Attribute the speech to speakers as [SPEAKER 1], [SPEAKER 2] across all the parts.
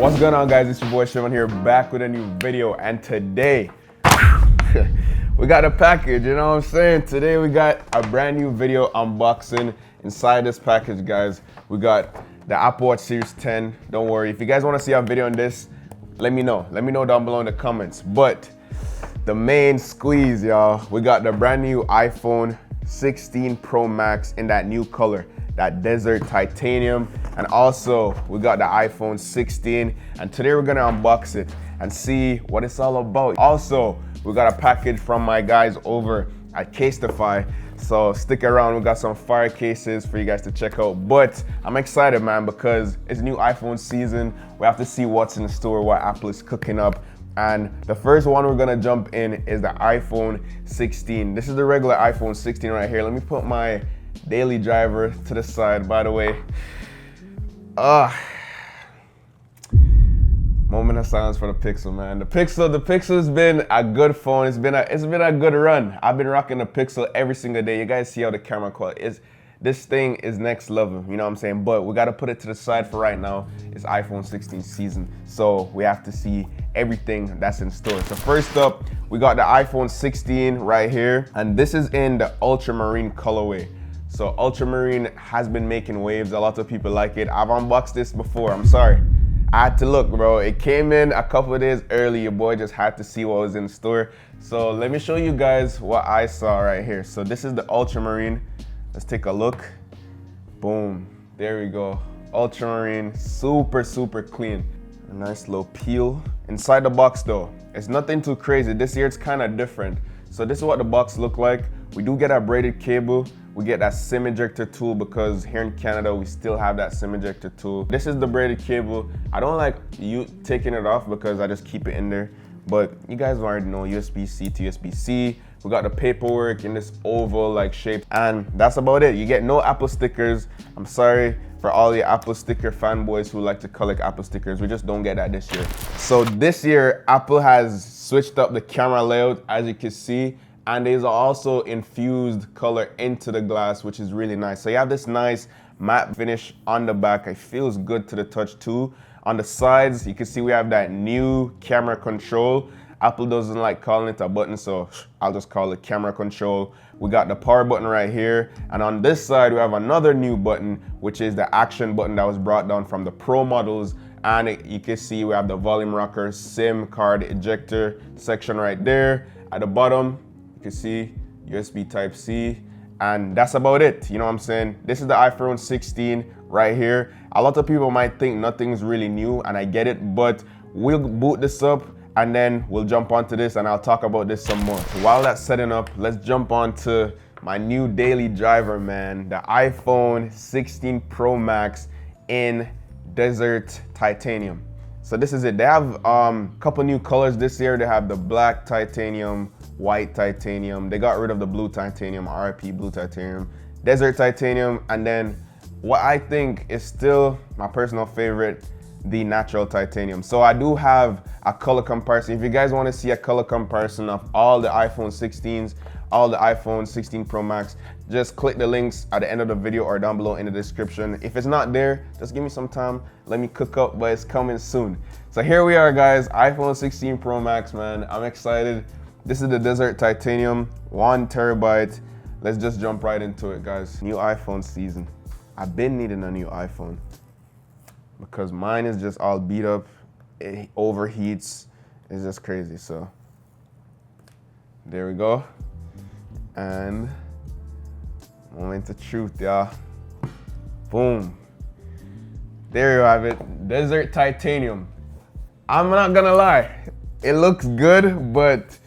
[SPEAKER 1] What's going on, guys? It's your boy Shevon here, back with a new video, and today we got a package, you know what I'm saying? Today we got a brand new video unboxing. Inside this package, guys, we got the Apple Watch Series 10. Don't worry, if you guys want to see a video on this, let me know down below in the comments. But the main squeeze, y'all, we got the brand new iPhone 16 Pro Max in that new color, that desert titanium. And also we got the iPhone 16, and today we're gonna unbox it and see what it's all about. Also, we got a package from my guys over at Castify, so stick around. We got some fire cases for you guys to check out. But I'm excited, man, because it's new iPhone season. We have to see what's in the store, what Apple is cooking up. And the first one we're gonna jump in is the iPhone 16. This is the regular iPhone 16 right here. Let me put my daily driver to the side. By the way, moment of silence for the Pixel, man. The Pixel's been a good phone. It's been a good run. I've been rocking the Pixel every single day. You guys see how the camera quality is. This thing is next level, you know what I'm saying? But we gotta put it to the side for right now. It's iPhone 16 season, so we have to see everything that's in store. So first up, we got the iPhone 16 right here, and this is in the ultramarine colorway. So ultramarine has been making waves. A lot of people like it. I've unboxed this before. I'm sorry, I had to look, bro. It came in a couple of days early. Your boy just had to see what was in store. So let me show you guys what I saw right here. So this is the ultramarine. Let's take a look. Boom, there we go. Ultramarine, super clean. A nice little peel. Inside the box though, it's nothing too crazy. This year it's kind of different. So this is what the box look like. We do get a braided cable. We get that SIM ejector tool because here in Canada, we still have that SIM ejector tool. This is the braided cable. I don't like you taking it off because I just keep it in there. But you guys already know, USB-C to USB-C. We got the paperwork in this oval like shape, and that's about it. You get no Apple stickers. I'm sorry for all the Apple sticker fanboys who like to collect Apple stickers. We just don't get that this year. So this year, Apple has switched up the camera layout, as you can see, and there's also infused color into the glass, which is really nice. So you have this nice matte finish on the back. It feels good to the touch too. On the sides, you can see we have that new camera control. Apple doesn't like calling it a button, so I'll just call it camera control. We got the power button right here, and on this side we have another new button, which is the action button that was brought down from the Pro models. And you can see we have the volume rocker, SIM card ejector section right there. At the bottom, you can see USB Type-C, and that's about it. You know what I'm saying? This is the iPhone 16 right here. A lot of people might think nothing's really new, and I get it, but we'll boot this up and then we'll jump onto this and I'll talk about this some more. So while that's setting up, let's jump on to my new daily driver, man. The iPhone 16 Pro Max in desert titanium. So this is it. They have a couple new colors this year. They have the black titanium, white titanium. They got rid of the blue titanium, RIP blue titanium, desert titanium, and then what I think is still my personal favorite, the natural titanium. So I do have a color comparison. If you guys want to see a color comparison of all the iPhone 16s, all the iPhone 16 Pro Max, just click the links at the end of the video or down below in the description. If it's not there, just give me some time, let me cook up, but it's coming soon. So here we are, guys, iPhone 16 Pro Max, man. I'm excited. This is the desert titanium, 1 terabyte. Let's just jump right into it, guys. New iPhone season. I've been needing a new iPhone because mine is just all beat up. It overheats. It's just crazy. So there we go. And moment of truth, y'all. Boom. There you have it. Desert titanium. I'm not gonna lie, it looks good, but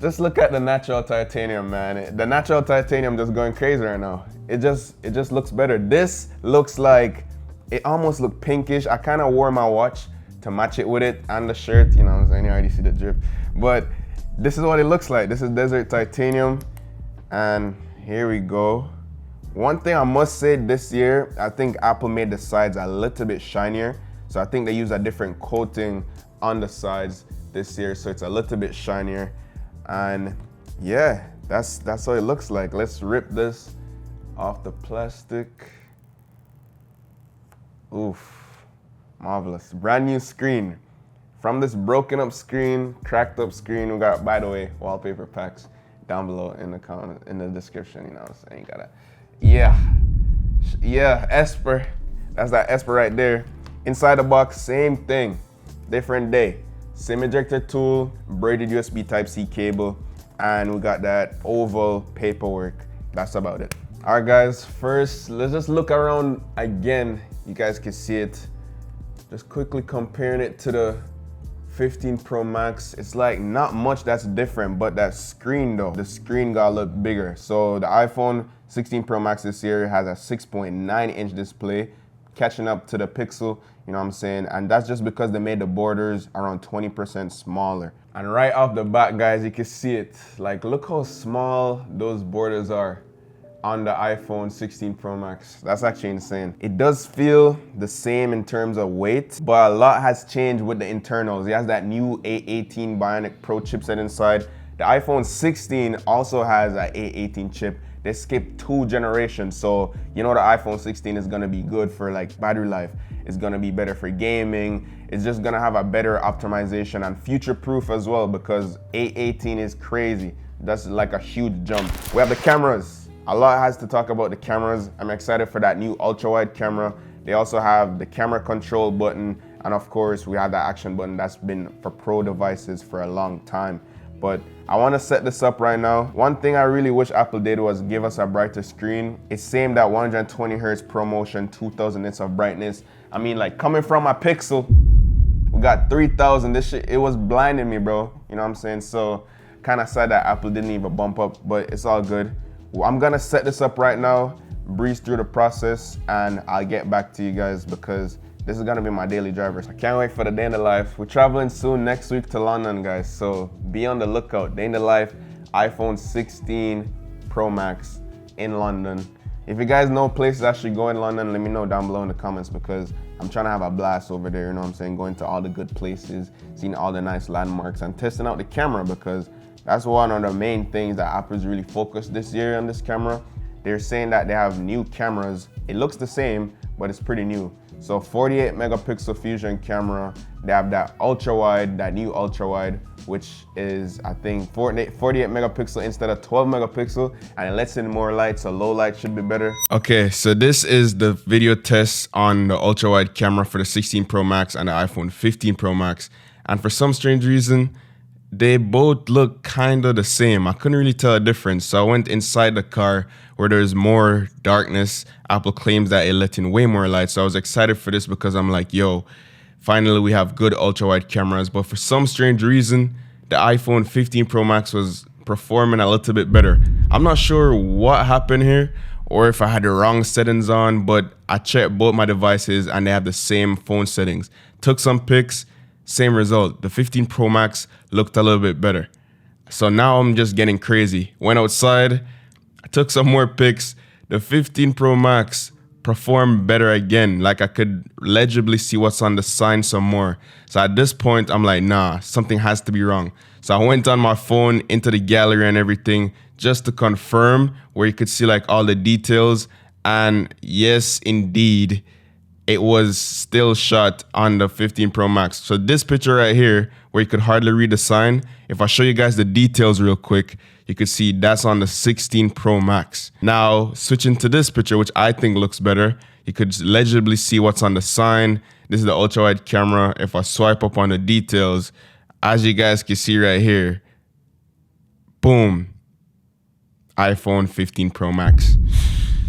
[SPEAKER 1] just look at the natural titanium, man. The natural titanium just going crazy right now. It just looks better. This looks like, it almost looked pinkish. I kind of wore my watch to match it with it and the shirt, you know what I'm saying? You already see the drip. But this is what it looks like. This is desert titanium, and here we go. One thing I must say, this year, I think Apple made the sides a little bit shinier. So I think they use a different coating on the sides this year, so it's a little bit shinier. And yeah, that's how it looks like. Let's rip this off the plastic. Oof. Marvelous. Brand new screen. From this broken up screen, cracked up screen, we got, by the way, wallpaper packs down below in the comment, in the description. You know what I'm saying? You gotta, yeah, Esper. That's that Esper right there. Inside the box, same thing, different day. SIM ejector tool, braided USB Type-C cable, and we got that oval paperwork. That's about it. All right, guys, first, let's just look around again. You guys can see it. Just quickly comparing it to the 15 Pro Max. It's like not much that's different, but that screen though, the screen got a little bigger. So the iPhone 16 Pro Max this year has a 6.9-inch display, catching up to the Pixel, you know what I'm saying? And that's just because they made the borders around 20% smaller. And right off the bat, guys, you can see it. Like, look how small those borders are on the iPhone 16 Pro Max. That's actually insane. It does feel the same in terms of weight, but a lot has changed with the internals. It has that new A18 Bionic Pro chipset inside. The iPhone 16 also has an A18 chip. They skipped 2 generations, so you know the iPhone 16 is gonna be good for like battery life. It's gonna be better for gaming. It's just gonna have a better optimization and future-proof as well, because A18 is crazy. That's like a huge jump. We have the cameras. A lot has to talk about the cameras. I'm excited for that new ultra-wide camera. They also have the camera control button, and of course we have the action button that's been for pro devices for a long time. But I want to set this up right now. One thing I really wish Apple did was give us a brighter screen. It's same that 120 Hz ProMotion, 2000 nits of brightness. I mean, like, coming from my Pixel, we got 3000. This shit, it was blinding me, bro. You know what I'm saying? So kind of sad that Apple didn't even bump up, but it's all good. I'm gonna set this up right now, breeze through the process, and I'll get back to you guys because this is gonna be my daily driver. I can't wait for the day in the life. We're traveling soon next week to London, guys, so be on the lookout. Day in the life, iPhone 16 Pro Max in London. If you guys know places I should go in London, let me know down below in the comments, because I'm trying to have a blast over there, you know what I'm saying? Going to all the good places, seeing all the nice landmarks, and testing out the camera, because that's one of the main things that Apple's really focused this year on this camera. They're saying that they have new cameras. It looks the same, but it's pretty new. So 48 megapixel fusion camera. They have that ultra wide, that new ultra wide, which is, I think, 48 megapixel instead of 12 megapixel, and it lets in more light, so low light should be better. Okay, so this is the video test on the ultra wide camera for the 16 Pro Max and the iPhone 15 Pro Max. And for some strange reason, they both look kind of the same. I couldn't really tell a difference. So I went inside the car where there's more darkness. Apple claims that it let in way more light. So I was excited for this because I'm like, yo, finally we have good ultra wide cameras. But for some strange reason, the iPhone 15 Pro Max was performing a little bit better. I'm not sure what happened here or if I had the wrong settings on, but I checked both my devices and they have the same phone settings. Took some pics. Same result. The 15 Pro Max looked a little bit better. So now I'm just getting crazy. Went outside, I took some more pics. The 15 Pro Max performed better again. Like, I could legibly see what's on the sign some more. So at this point, I'm like, nah, something has to be wrong. So I went on my phone into the gallery and everything just to confirm, where you could see like all the details. And yes, indeed, it was still shot on the 15 Pro Max. So this picture right here, where you could hardly read the sign, if I show you guys the details real quick, you could see that's on the 16 Pro Max. Now, switching to this picture, which I think looks better, you could legibly see what's on the sign. This is the ultra-wide camera. If I swipe up on the details, as you guys can see right here, boom, iPhone 15 Pro Max.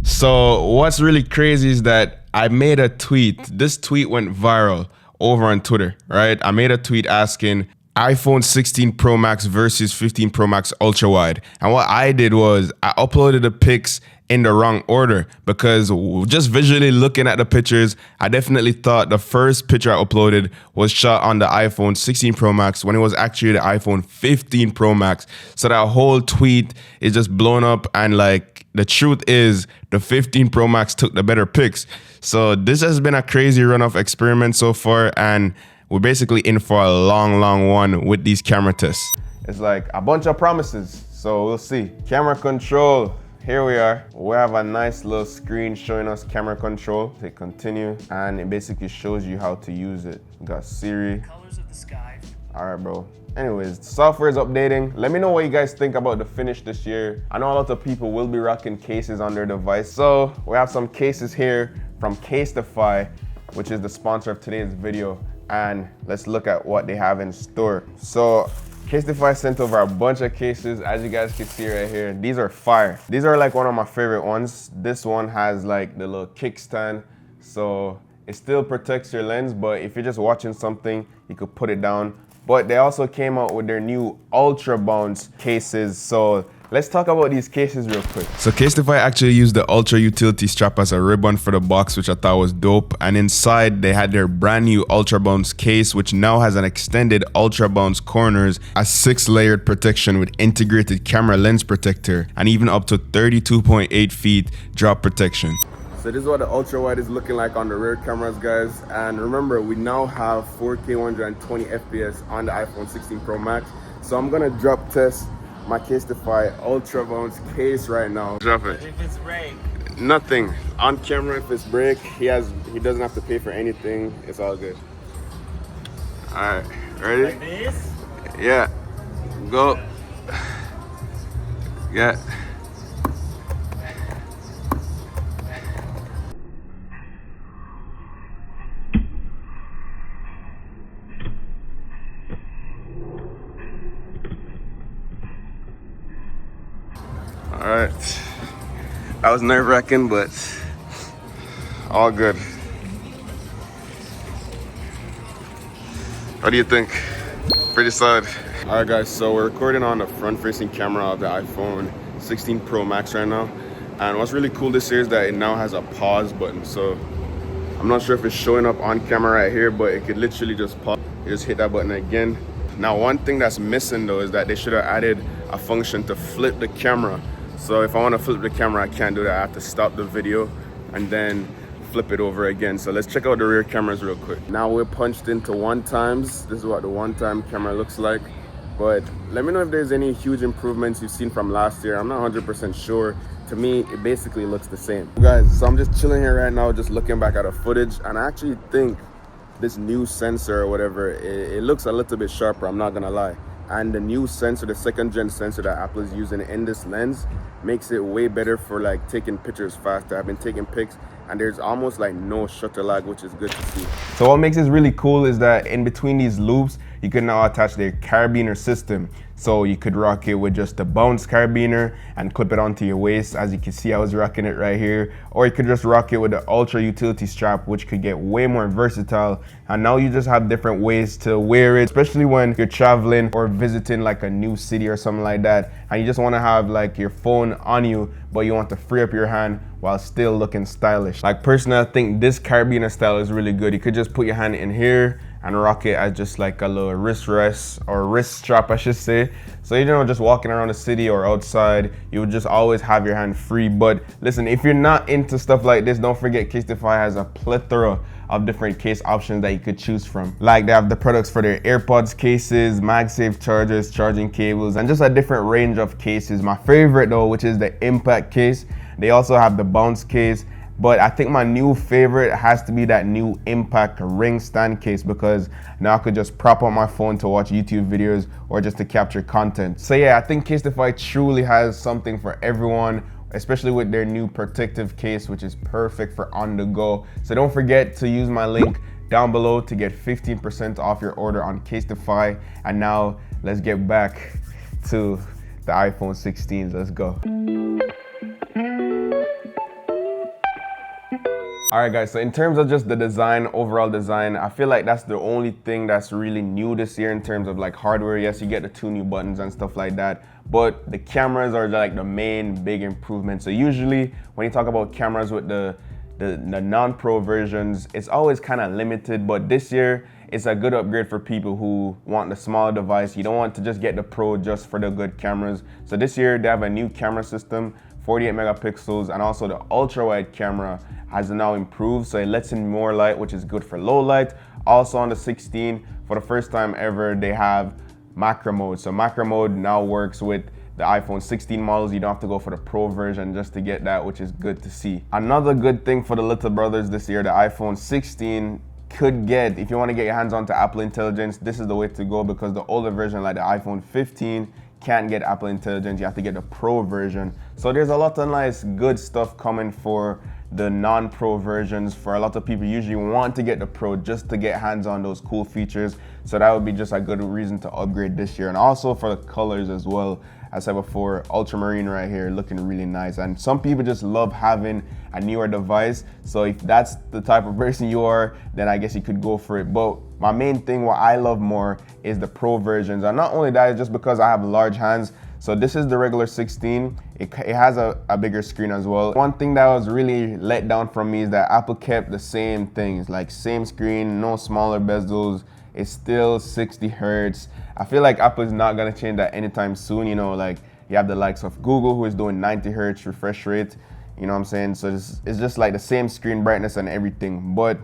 [SPEAKER 1] So what's really crazy is that I made a tweet. This tweet went viral over on Twitter, right? I made a tweet asking iPhone 16 Pro Max versus 15 Pro Max ultra wide. And what I did was I uploaded the pics in the wrong order, because just visually looking at the pictures, I definitely thought the first picture I uploaded was shot on the iPhone 16 Pro Max when it was actually the iPhone 15 Pro Max. So that whole tweet is just blown up, and like, the truth is the 15 Pro Max took the better pics. So this has been a crazy run of experiments so far, and we're basically in for a long one with these camera tests. It's like a bunch of promises, so we'll see. Camera control, here we are. We have a nice little screen showing us camera control. Hit continue, and it basically shows you how to use it. We got Siri.
[SPEAKER 2] Colors of the sky.
[SPEAKER 1] All right, bro. Anyways, software is updating. Let me know what you guys think about the finish this year. I know a lot of people will be rocking cases on their device. So we have some cases here from Castify, which is the sponsor of today's video. And let's look at what they have in store. So Castify sent over a bunch of cases, as you guys can see right here. These are fire. These are like one of my favorite ones. This one has like the little kickstand, so it still protects your lens, but if you're just watching something, you could put it down. But they also came out with their new Ultra Bounce cases. So let's talk about these cases real quick. So Castify actually used the Ultra Utility strap as a ribbon for the box, which I thought was dope. And inside they had their brand new Ultra Bounce case, which now has an extended Ultra Bounce corners, a 6-layered protection with integrated camera lens protector, and even up to 32.8 feet drop protection. So this is what the ultra wide is looking like on the rear cameras, guys. And remember, we now have 4K 120 FPS on the iPhone 16 Pro Max. So I'm gonna drop test my Castify Ultra Bounce case right now. Drop it.
[SPEAKER 2] If it's break.
[SPEAKER 1] Nothing. On camera, if it's break, he doesn't have to pay for anything. It's all good. All right, ready?
[SPEAKER 2] Like this?
[SPEAKER 1] Yeah. Go. Yeah. All right, that was nerve-wracking, but all good. What do you think? Pretty solid. All right, guys, so we're recording on the front-facing camera of the iPhone 16 Pro Max right now. And what's really cool this year is that it now has a pause button. So I'm not sure if it's showing up on camera right here, but it could literally just pause. You just hit that button again. Now, one thing that's missing though is that they should have added a function to flip the camera. So if I want to flip the camera, I can't do that. I have to stop the video and then flip it over again. So let's check out the rear cameras real quick. Now we're punched into 1x. This is what the 1x camera looks like. But let me know if there's any huge improvements you've seen from last year. I'm not 100% sure. To me, it basically looks the same. Guys, so I'm just chilling here right now, just looking back at the footage. And I actually think this new sensor or whatever, it looks a little bit sharper, I'm not gonna lie. And the new sensor, the 2nd gen sensor that Apple is using in this lens makes it way better for like taking pictures faster. I've been taking pics and there's almost like no shutter lag, which is good to see. So what makes this really cool is that in between these loops, you can now attach the carabiner system. So you could rock it with just the bounce carabiner and clip it onto your waist. As you can see, I was rocking it right here. Or you could just rock it with the Ultra Utility strap, which could get way more versatile. And now you just have different ways to wear it, especially when you're traveling or visiting like a new city or something like that. And you just want to have like your phone on you, but you want to free up your hand while still looking stylish. Like personally, I think this carabiner style is really good. You could just put your hand in here and rock it as just like a little wrist rest or wrist strap, I should say. So, you know, just walking around the city or outside, you would just always have your hand free. But listen, if you're not into stuff like this, don't forget Castify has a plethora of different case options that you could choose from. Like they have the products for their AirPods cases, MagSafe chargers, charging cables, and just a different range of cases. My favorite though, which is the Impact case. They also have the Bounce case. But I think my new favorite has to be that new Impact ring stand case, because now I could just prop up my phone to watch YouTube videos or just to capture content. So yeah, I think Castify truly has something for everyone, especially with their new protective case, which is perfect for on the go. So don't forget to use my link down below to get 15% off your order on Castify. And now let's get back to the iPhone 16s. Let's go. All right, guys, so in terms of just the design, overall design, I feel like that's the only thing that's really new this year in terms of like hardware. Yes, you get the 2 new buttons and stuff like that, but the cameras are like the main big improvement. So usually when you talk about cameras with the non-pro versions, it's always kind of limited, but this year it's a good upgrade for people who want the smaller device. You don't want to just get the pro just for the good cameras. So this year they have a new camera system, 48 megapixels, and also the ultra wide camera has now improved, so it lets in more light, which is good for low light. Also on the 16, for the first time ever, they have macro mode. So macro mode now works with the iPhone 16 models. You don't have to go for the Pro version just to get that, which is good to see. Another good thing for the little brothers this year, the iPhone 16 could get, if you want to get your hands onto Apple Intelligence, this is the way to go, because the older version like the iPhone 15 can't get Apple Intelligence. You have to get the Pro version. So there's a lot of nice good stuff coming for the non-Pro versions. For a lot of people usually want to get the Pro just to get hands on those cool features. So that would be just a good reason to upgrade this year. And also for the colors as well. As I said before, ultramarine right here looking really nice. And some people just love having a newer device. So if that's the type of person you are, then I guess you could go for it. But my main thing, what I love more, is the Pro versions. And not only that, it's just because I have large hands. So this is the regular 16. It has a bigger screen as well. One thing that was really let down from me is that Apple kept the same things, like same screen, no smaller bezels. It's still 60 hertz. I feel like Apple is not gonna change that anytime soon. You know, like you have the likes of Google, who is doing 90 hertz refresh rate. You know what I'm saying? So it's just like the same screen brightness and everything. But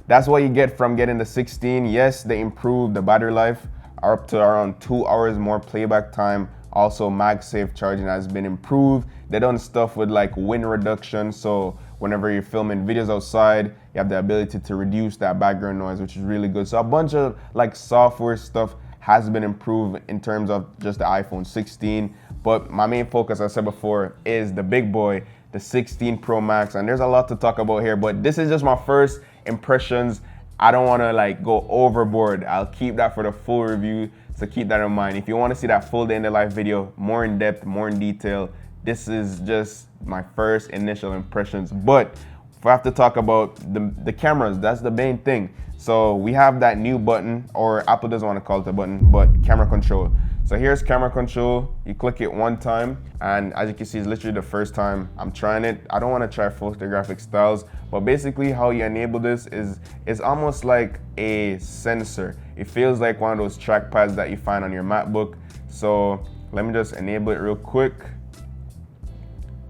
[SPEAKER 1] that's what you get from getting the 16. Yes, they improved the battery life, up to around 2 hours more playback time. Also, MagSafe charging has been improved. They done stuff with like wind reduction, so whenever you're filming videos outside, you have the ability to reduce that background noise, which is really good. So a bunch of like software stuff has been improved in terms of just the iPhone 16. But my main focus, as I said before, is the big boy, the 16 Pro Max. And there's a lot to talk about here, but this is just my first impressions. I don't want to like go overboard. I'll keep that for the full review, so keep that in mind. If you want to see that full day in the life video, more in depth, more in detail, this is just my first initial impressions. But if I have to talk about the cameras, that's the main thing. So we have that new button, or Apple doesn't want to call it a button, but camera control. So here's camera control. You click it one time, and as you can see, it's literally the first time I'm trying it. I don't want to try photographic styles, but basically how you enable this is it's almost like a sensor. It feels like one of those trackpads that you find on your MacBook. So let me just enable it real quick.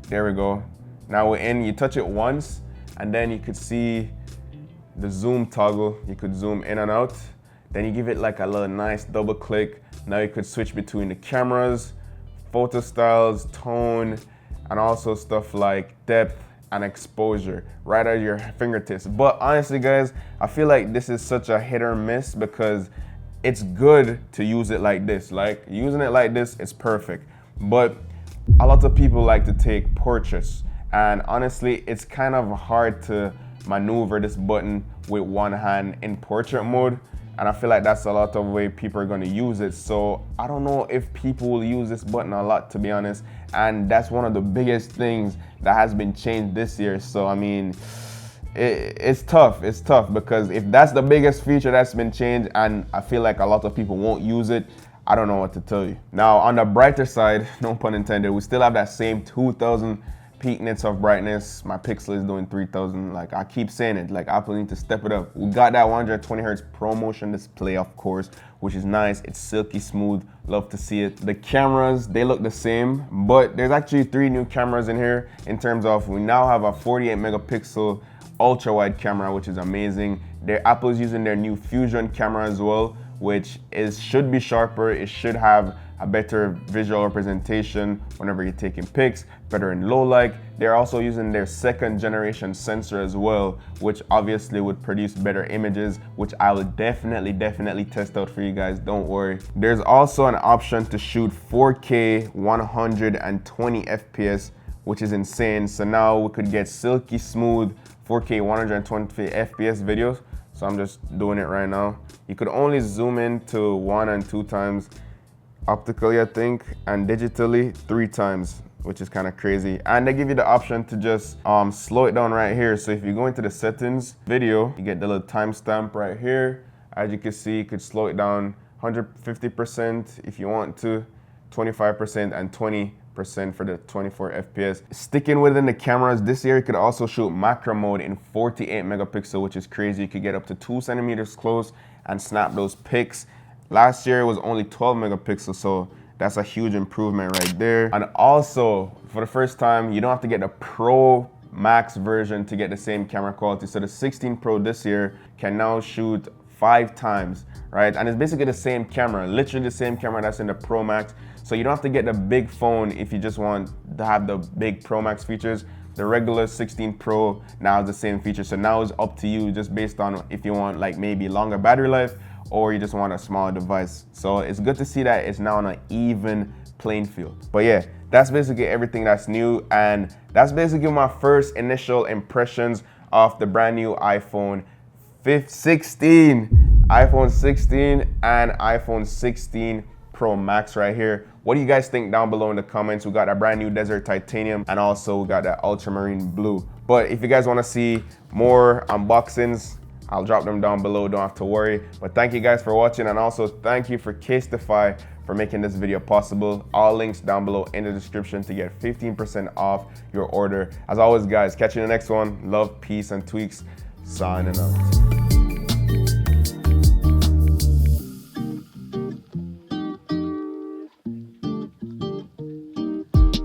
[SPEAKER 1] There we go. Now we're in. You touch it once, and then you could see the zoom toggle. You could zoom in and out. Then you give it like a little nice double click. Now you could switch between the cameras, photo styles, tone, and also stuff like depth and exposure right at your fingertips. But honestly, guys, I feel like this is such a hit or miss, because it's good to use it like this. Like using it like this is perfect. But a lot of people like to take portraits, and honestly, it's kind of hard to maneuver this button with one hand in portrait mode. And I feel like that's a lot of way people are going to use it. So I don't know if people will use this button a lot, to be honest. And that's one of the biggest things that has been changed this year. So I mean, it's tough. It's tough, because if that's the biggest feature that's been changed, and I feel like a lot of people won't use it, I don't know what to tell you. Now on the brighter side, no pun intended, we still have that same 2000 peak nits of brightness. My Pixel is doing 3000. Like I keep saying it, like Apple need to step it up. We got that 120 hertz ProMotion display, of course, which is nice. It's silky smooth. Love to see it. The cameras, they look the same, but there's actually 3 new cameras in here. In terms of, we now have a 48 megapixel ultra wide camera, which is amazing. Apple's using their new Fusion camera as well, which should be sharper. It should have a better visual representation whenever you're taking pics, better in low light. They're also using their 2nd generation sensor as well, which obviously would produce better images, which I will definitely test out for you guys, don't worry. There's also an option to shoot 4K 120 FPS, which is insane. So now we could get silky smooth 4K 120 FPS videos. So I'm just doing it right now. You could only zoom in to 1 and 2 times. Optically, I think, and digitally 3 times, which is kind of crazy. And they give you the option to just slow it down right here. So if you go into the settings video, you get the little timestamp right here. As you can see, you could slow it down 150% if you want to, 25%, and 20% for the 24 FPS. Sticking within the cameras, this year you could also shoot macro mode in 48 megapixel, which is crazy. You could get up to 2 centimeters close and snap those pics. Last year it was only 12 megapixels, so that's a huge improvement right there. And also, for the first time, you don't have to get the Pro Max version to get the same camera quality. So the 16 Pro this year can now shoot 5 times, right? And it's basically the same camera, literally the same camera that's in the Pro Max. So you don't have to get the big phone if you just want to have the big Pro Max features. The regular 16 Pro now has the same features. So now it's up to you, just based on if you want like maybe longer battery life or you just want a smaller device. So it's good to see that it's now on an even playing field. But yeah, that's basically everything that's new, and that's basically my first initial impressions of the brand new iPhone 16 and iPhone 16 Pro Max right here. What do you guys think down below in the comments? We got a brand new Desert Titanium, and also we got that Ultramarine Blue. But if you guys want to see more unboxings, I'll drop them down below, don't have to worry. But thank you guys for watching, and also thank you for Castify for making this video possible. All links down below in the description to get 15% off your order. As always guys, catch you in the next one. Love, peace, and tweaks. Signing out.